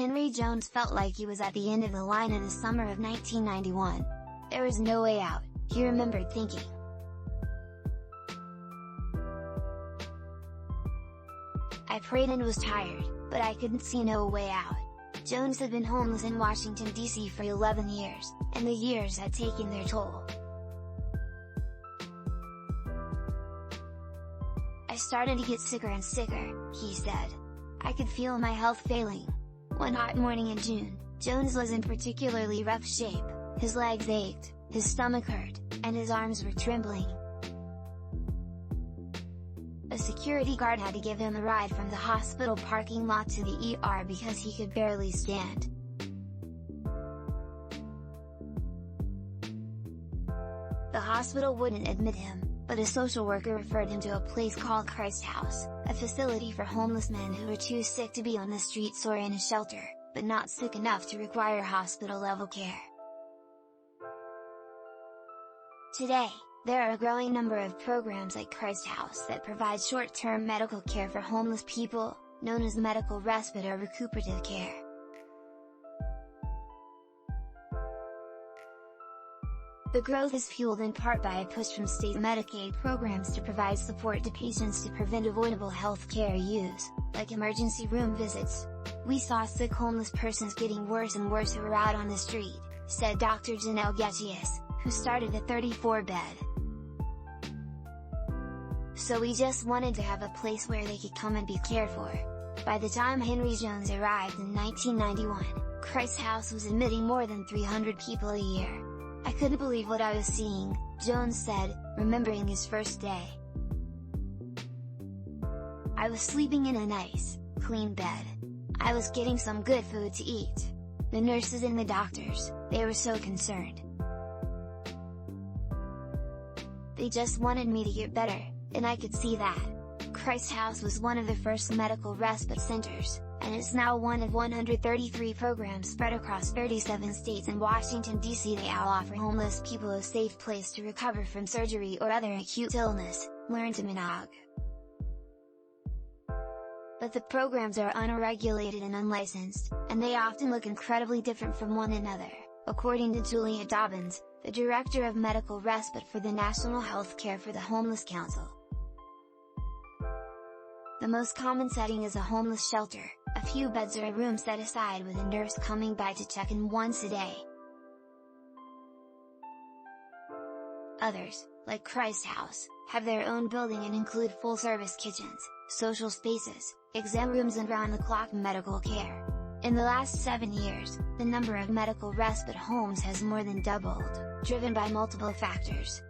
Henry Jones felt like he was at the end of the line in the summer of 1991. There was no way out, he remembered thinking. I prayed and was tired, but I couldn't see no way out. Jones had been homeless in Washington, D.C. for 11 years, and the years had taken their toll. I started to get sicker and sicker, he said. I could feel my health failing. One hot morning in June, Jones was in particularly rough shape, his legs ached, his stomach hurt, and his arms were trembling. A security guard had to give him a ride from the hospital parking lot to the ER because he could barely stand. The hospital wouldn't admit him, but a social worker referred him to a place called Christ House, a facility for homeless men who were too sick to be on the streets or in a shelter, but not sick enough to require hospital-level care. Today, there are a growing number of programs like Christ House that provide short-term medical care for homeless people, known as medical respite or recuperative care. The growth is fueled in part by a push from state Medicaid programs to provide support to patients to prevent avoidable health care use, like emergency room visits. We saw sick homeless persons getting worse and worse who were out on the street, said Dr. Janelle Getchius, who started a 34-bed. So we just wanted to have a place where they could come and be cared for. By the time Henry Jones arrived in 1991, Christ House was admitting more than 300 people a year. I couldn't believe what I was seeing, Jones said, remembering his first day. I was sleeping in a nice, clean bed. I was getting some good food to eat. The nurses and the doctors, they were so concerned. They just wanted me to get better, and I could see that. Christ House was one of the first medical respite centers, and it's now one of 133 programs spread across 37 states and Washington, D.C. They all offer homeless people a safe place to recover from surgery or other acute illness, learned to Minogue. But the programs are unregulated and unlicensed, and they often look incredibly different from one another, according to Julia Dobbins, the Director of Medical Respite for the National Health Care for the Homeless Council. The most common setting is a homeless shelter, a few beds or a room set aside with a nurse coming by to check in once a day. Others, like Christ House, have their own building and include full-service kitchens, social spaces, exam rooms and round-the-clock medical care. In the last 7 years, the number of medical respite homes has more than doubled, driven by multiple factors,